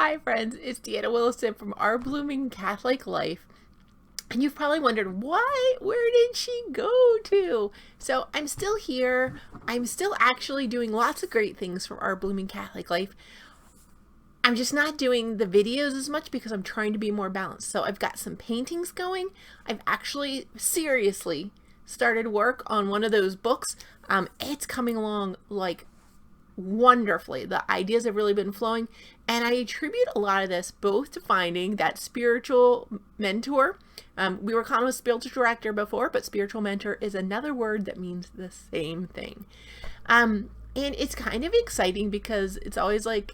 Hi friends, it's Deanna Willison from Our Blooming Catholic Life. And you've probably wondered, why? Where did she go to? So I'm still here. I'm still actually doing lots of great things for Our Blooming Catholic Life. I'm just not doing the videos as much because I'm trying to be more balanced. So I've got some paintings going. I've actually seriously started work on one of those books. It's coming along like wonderfully. The ideas have really been flowing, and I attribute a lot of this both to finding that spiritual mentor. We were calling him a spiritual director before, but spiritual mentor is another word that means the same thing. And it's kind of exciting because it's always like,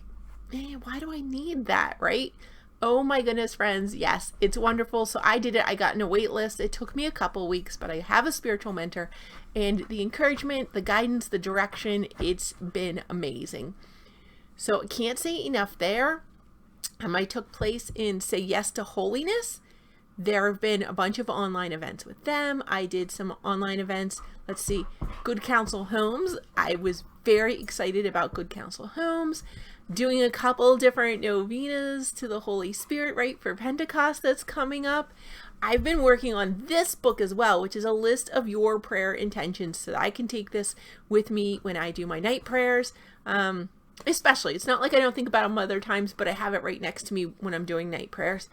man, why do I need that, right? Oh my goodness, friends. Yes, it's wonderful. So I did it. I got in a wait list. It took me a couple weeks, but I have a spiritual mentor, and the encouragement, the guidance, the direction, it's been amazing. So I can't say enough there. I took place in Say Yes to Holiness. There have been a bunch of online events with them. I did some online events. Let's see, Good Counsel Homes. I was very excited about Good Counsel Homes. Doing a couple different novenas to the Holy Spirit, right, for Pentecost that's coming up. I've been working on this book as well, which is a list of your prayer intentions so that I can take this with me when I do my night prayers. Especially, it's not like I don't think about them other times, but I have it right next to me when I'm doing night prayers.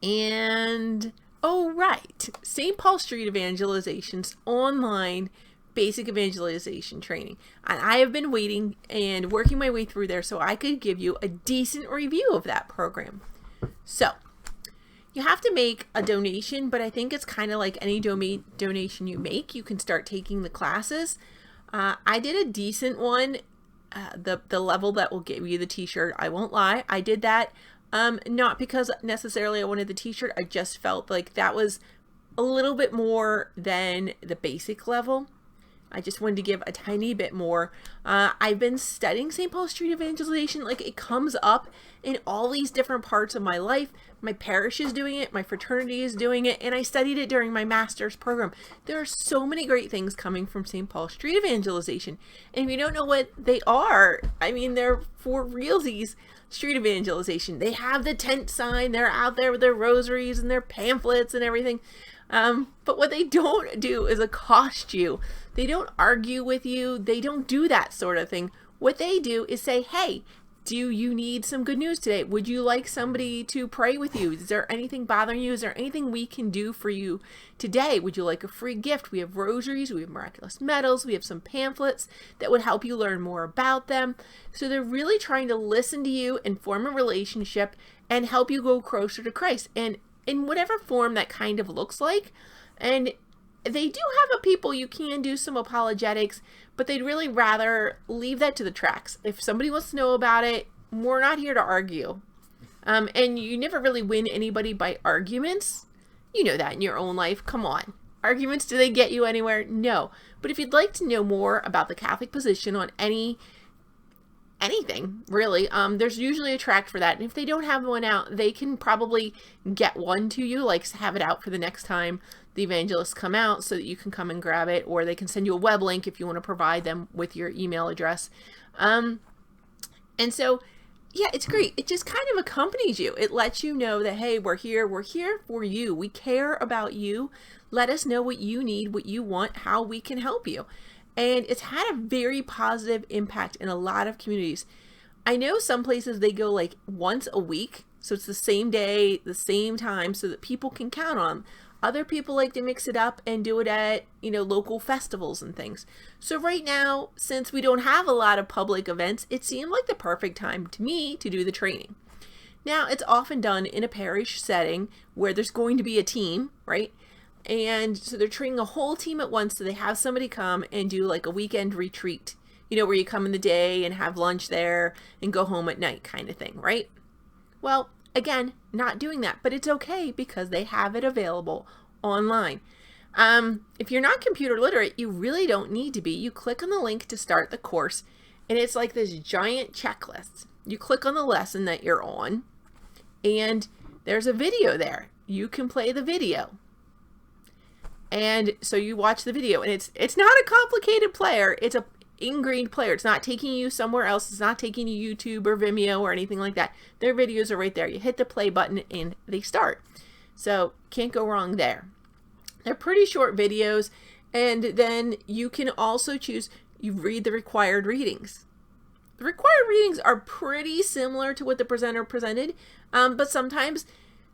And, oh right, St. Paul Street Evangelization's online basic evangelization training. And I have been waiting and working my way through there so I could give you a decent review of that program. So, you have to make a donation, but I think it's kind of like any donation you make, you can start taking the classes. I did a decent one, the level that will give you the t-shirt. I won't lie, I did that not because necessarily I wanted the t-shirt. I just felt like that was a little bit more than the basic level. I just wanted to give a tiny bit more. I've been studying St. Paul Street Evangelization. Like, it comes up in all these different parts of my life. My parish is doing it. My fraternity is doing it. And I studied it during my master's program. There are so many great things coming from St. Paul Street Evangelization. And if you don't know what they are, I mean, they're for realsies. Street Evangelization. They have the tent sign. They're out there with their rosaries and their pamphlets and everything. But what they don't do is accost you. They don't argue with you. They don't do that sort of thing. What they do is say, hey, do you need some good news today? Would you like somebody to pray with you? Is there anything bothering you? Is there anything we can do for you today? Would you like a free gift? We have rosaries, we have miraculous medals, we have some pamphlets that would help you learn more about them. So they're really trying to listen to you and form a relationship and help you go closer to Christ. And in whatever form that kind of looks like. And they do have a people you can do some apologetics, but they'd really rather leave that to the tracks. If somebody wants to know about it, we're not here to argue. And you never really win anybody by arguments. You know that in your own life. Come on. Arguments, do they get you anywhere? No. But if you'd like to know more about the Catholic position on anything really, there's usually a tract for that, and if they don't have one out, they can probably get one to you, like have it out for the next time the evangelists come out so that you can come and grab it, or they can send you a web link if you want to provide them with your email address. And so yeah, it's great. It just kind of accompanies you. It lets you know that, hey, we're here for you, we care about you, let us know what you need, what you want, how we can help you. And it's had a very positive impact in a lot of communities. I know some places they go like once a week. So it's the same day, the same time, so that people can count on them. Other people like to mix it up and do it at, local festivals and things. So right now, since we don't have a lot of public events, it seemed like the perfect time to me to do the training. Now, it's often done in a parish setting where there's going to be a team, right? And so they're training a whole team at once, so they have somebody come and do like a weekend retreat, where you come in the day and have lunch there and go home at night kind of thing, right? Well, again, not doing that, but it's okay because they have it available online. If you're not computer literate, you really don't need to be. You click on the link to start the course, and it's like this giant checklist. You click on the lesson that you're on, and there's a video there. You can play the video. And so you watch the video, and it's not a complicated player. ingrained player. It's not taking you somewhere else. It's not taking you YouTube or Vimeo or anything like that. Their videos are right there. You hit the play button and they start. So can't go wrong there. They're pretty short videos. And then you can also choose, you read the required readings. The required readings are pretty similar to what the presenter presented, but sometimes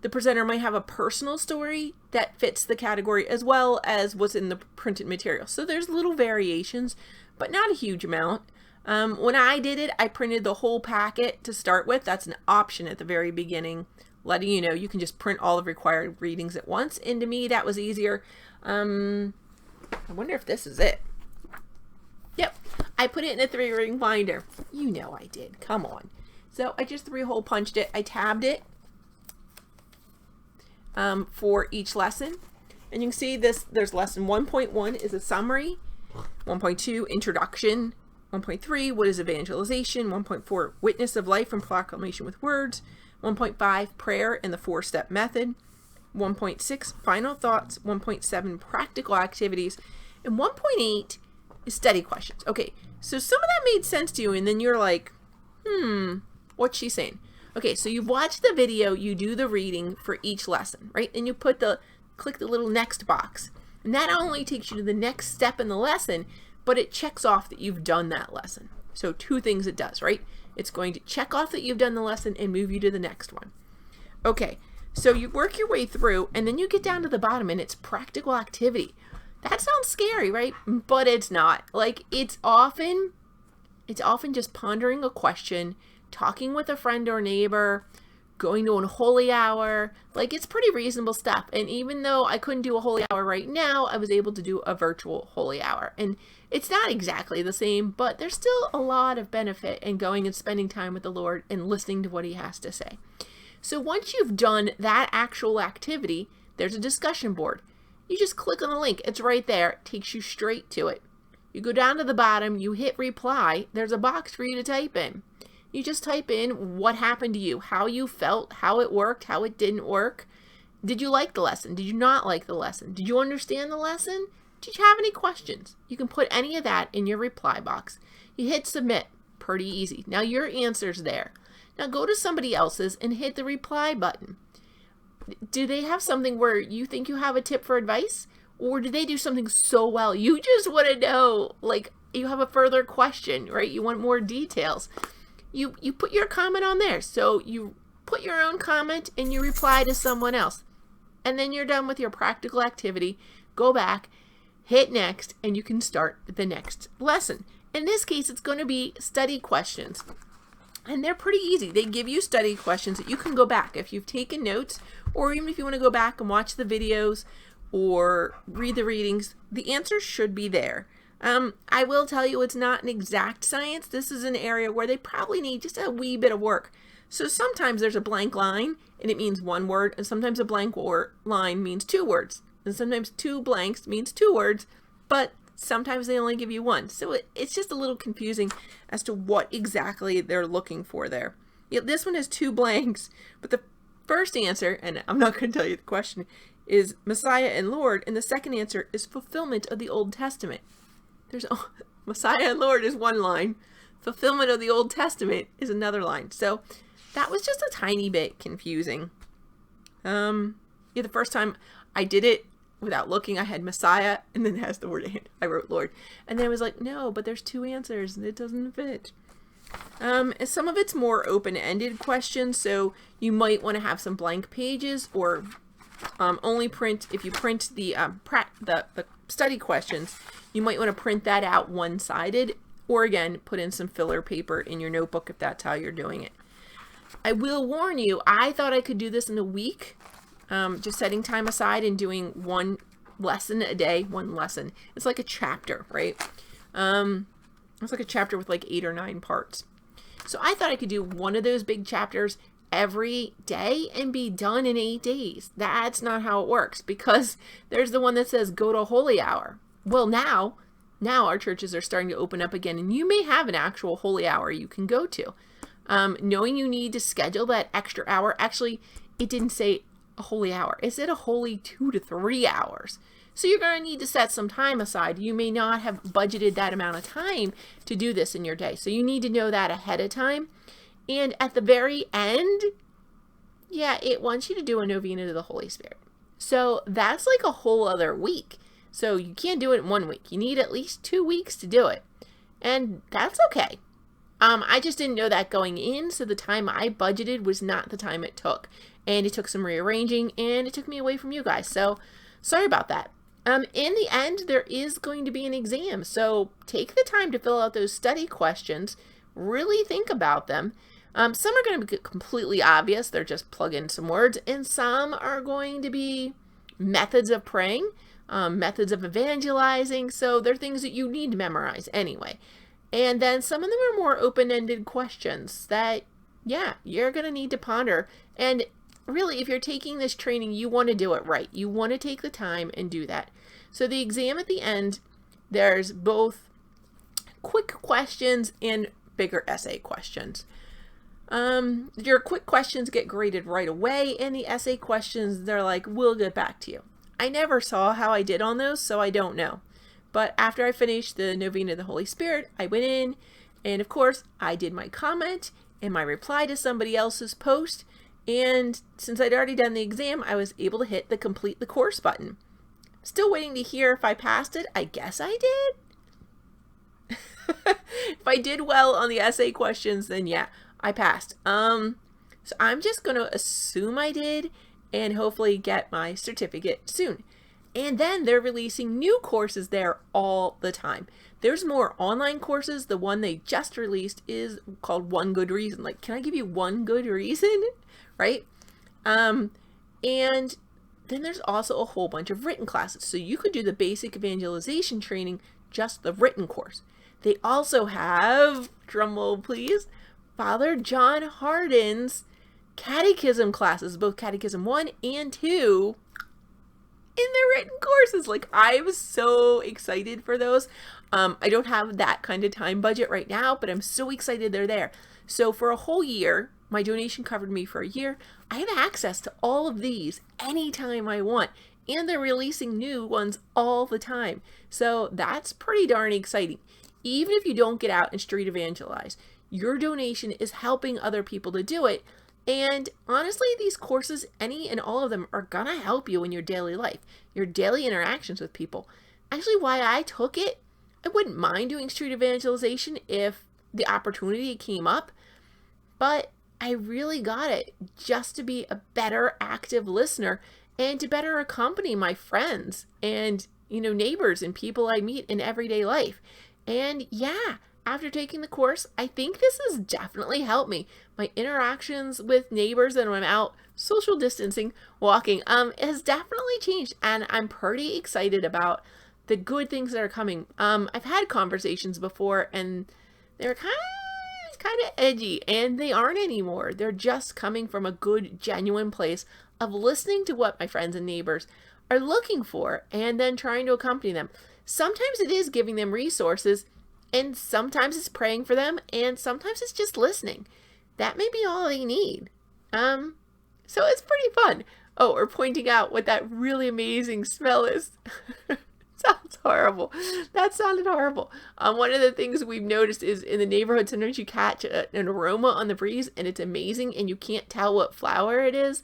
the presenter might have a personal story that fits the category as well as what's in the printed material. So there's little variations, but not a huge amount. When I did it, I printed the whole packet to start with. That's an option at the very beginning, letting you know you can just print all the required readings at once. And to me, that was easier. I wonder if this is it. Yep, I put it in a 3-ring binder. You know I did. Come on. So I just 3-hole punched it. I tabbed it for each lesson. And you can see this, there's lesson 1.1 is a summary, 1.2 introduction, 1.3 what is evangelization, 1.4 witness of life and proclamation with words, 1.5 prayer and the 4-step method, 1.6 final thoughts, 1.7 practical activities, and 1.8 is study questions. Okay, so some of that made sense to you, and then you're like, what's she saying? Okay, so you watch the video, you do the reading for each lesson, right? And you click the little next box. And that not only takes you to the next step in the lesson, but it checks off that you've done that lesson. So 2 things it does, right? It's going to check off that you've done the lesson and move you to the next one. Okay, so you work your way through, and then you get down to the bottom, and it's practical activity. That sounds scary, right? But it's not. Like, it's often just pondering a question, talking with a friend or neighbor, going to a holy hour. Like, it's pretty reasonable stuff. And even though I couldn't do a holy hour right now, I was able to do a virtual holy hour. And it's not exactly the same, but there's still a lot of benefit in going and spending time with the Lord and listening to what he has to say. So once you've done that actual activity, there's a discussion board. You just click on the link. It's right there. It takes you straight to it. You go down to the bottom, you hit reply. There's a box for you to type in. You just type in what happened to you, how you felt, how it worked, how it didn't work. Did you like the lesson? Did you not like the lesson? Did you understand the lesson? Did you have any questions? You can put any of that in your reply box. You hit submit. Pretty easy. Now your answer's there. Now go to somebody else's and hit the reply button. Do they have something where you think you have a tip for advice? Or do they do something so well you just want to know, like, you have a further question, right? You want more details. You put your comment on there. So you put your own comment and you reply to someone else. And then you're done with your practical activity. Go back, hit next, and you can start the next lesson. In this case, it's going to be study questions. And they're pretty easy. They give you study questions that you can go back. If you've taken notes, or even if you want to go back and watch the videos or read the readings, the answers should be there. I will tell you it's not an exact science. This is an area where they probably need just a wee bit of work. So sometimes there's a blank line and it means 1 word, and sometimes a blank line means 2 words. And sometimes 2 blanks means 2 words, but sometimes they only give you 1. So it's just a little confusing as to what exactly they're looking for there. Yeah, this one has 2 blanks, but the first answer, and I'm not going to tell you the question, is Messiah and Lord, and the second answer is fulfillment of the Old Testament. Messiah and Lord is 1 line. Fulfillment of the Old Testament is another line. So that was just a tiny bit confusing. The first time I did it without looking, I had Messiah, and then it has the word and. I wrote Lord. And then I was like, no, but there's 2 answers, and it doesn't fit. Some of it's more open-ended questions, so you might want to have some blank pages, or only print, if you print the study questions, you might want to print that out one-sided, or again, put in some filler paper in your notebook if that's how you're doing it. I will warn you, I thought I could do this in a week, just setting time aside and doing 1 lesson a day, 1 lesson. It's like a chapter, right? It's like a chapter with like 8 or 9 parts. So I thought I could do 1 of those big chapters every day and be done in 8 days. That's not how it works, because there's the one that says go to holy hour. Well, now our churches are starting to open up again, and you may have an actual holy hour you can go to. Knowing you need to schedule that extra hour, actually, it didn't say a holy hour. It said a holy 2 to 3 hours. So you're going to need to set some time aside. You may not have budgeted that amount of time to do this in your day. So you need to know that ahead of time. And at the very end, yeah, it wants you to do a novena to the Holy Spirit. So that's like a whole other week. So you can't do it in 1 week. You need at least 2 weeks to do it. And that's okay. I just didn't know that going in, so the time I budgeted was not the time it took. And it took some rearranging, and it took me away from you guys. So sorry about that. In the end, there is going to be an exam. So take the time to fill out those study questions. Really think about them. Some are going to be completely obvious. They're just plug in some words. And some are going to be methods of praying, methods of evangelizing. So they're things that you need to memorize anyway. And then some of them are more open-ended questions that, yeah, you're going to need to ponder. And really, if you're taking this training, you want to do it right. You want to take the time and do that. So the exam at the end, there's both quick questions and bigger essay questions. Your quick questions get graded right away, and the essay questions, they're like, we'll get back to you. I never saw how I did on those, so I don't know. But after I finished the Novena of the Holy Spirit, I went in, and of course, I did my comment and my reply to somebody else's post. And since I'd already done the exam, I was able to hit the complete the course button. Still waiting to hear if I passed it. I guess I did. If I did well on the essay questions, then yeah, I passed. So I'm just going to assume I did and hopefully get my certificate soon. And then they're releasing new courses there all the time. There's more online courses. The one they just released is called One Good Reason. Like, can I give you one good reason? Right? And then there's also a whole bunch of written classes. So you could do the basic evangelization training, just the written course. They also have, drumroll please, Father John Hardin's catechism classes, both Catechism 1 and 2, in their written courses. Like, I was so excited for those. I don't have that kind of time budget right now, but I'm so excited they're there. So for a whole year, my donation covered me for a year. I have access to all of these anytime I want, and they're releasing new ones all the time. So that's pretty darn exciting. Even if you don't get out and street evangelize, your donation is helping other people to do it. And honestly, these courses, any and all of them, are going to help you in your daily life, your daily interactions with people. Actually, why I took it, I wouldn't mind doing street evangelization if the opportunity came up, but I really got it just to be a better active listener and to better accompany my friends and, neighbors and people I meet in everyday life. And yeah, after taking the course, I think this has definitely helped me. My interactions with neighbors and when I'm out social distancing, walking, has definitely changed, and I'm pretty excited about the good things that are coming. I've had conversations before, and they were kind of edgy, and they aren't anymore. They're just coming from a good, genuine place of listening to what my friends and neighbors are looking for, and then trying to accompany them. Sometimes it is giving them resources, and sometimes it's praying for them, and sometimes it's just listening. That may be all they need. So it's pretty fun. Oh, or pointing out what that really amazing smell is. Sounds horrible. That sounded horrible. One of the things we've noticed is in the neighborhood, sometimes you catch an aroma on the breeze, and it's amazing, and you can't tell what flower it is.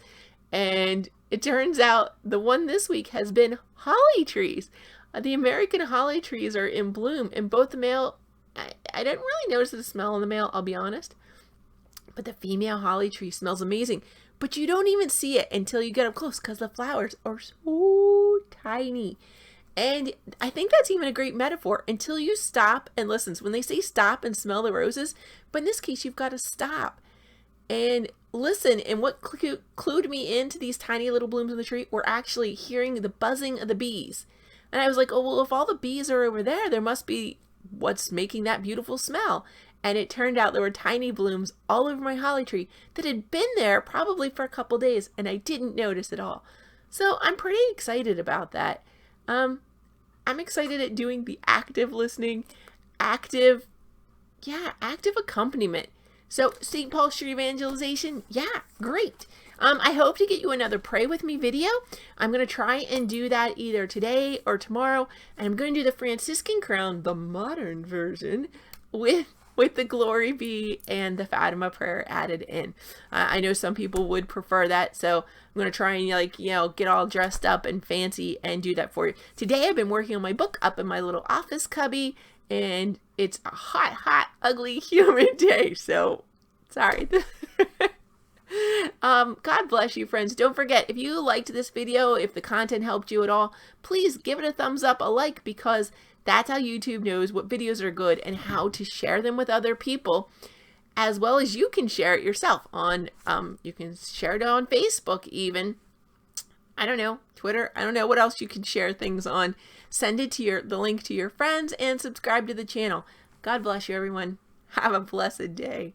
And it turns out the one this week has been holly trees. The American holly trees are in bloom, and both the male, I didn't really notice the smell in the male, I'll be honest, but the female holly tree smells amazing. But you don't even see it until you get up close because the flowers are so tiny. And I think that's even a great metaphor until you stop and listen. So when they say stop and smell the roses, but in this case, you've got to stop and listen. And what clued me into these tiny little blooms in the tree were actually hearing the buzzing of the bees. And I was like, oh, well, if all the bees are over there, there must be what's making that beautiful smell. And it turned out there were tiny blooms all over my holly tree that had been there probably for a couple days, and I didn't notice at all. So I'm pretty excited about that. I'm excited at doing the active listening, active accompaniment. So St. Paul Street Evangelization, yeah, great. I hope to get you another Pray With Me video. I'm going to try and do that either today or tomorrow. And I'm going to do the Franciscan crown, the modern version, with the Glory Be and the Fatima prayer added in. I know some people would prefer that, so I'm going to try and, like, you know, get all dressed up and fancy and do that for you. Today I've been working on my book up in my little office cubby, and it's a hot, hot, ugly, humid day, so sorry. God bless you, friends. Don't forget, if you liked this video, if the content helped you at all, please give it a thumbs up, a like, because that's how YouTube knows what videos are good and how to share them with other people, as well as you can share it yourself on, you can share it on Facebook even. I don't know, Twitter, I don't know what else you can share things on. Send it to the link to your friends and subscribe to the channel. God bless you, everyone. Have a blessed day.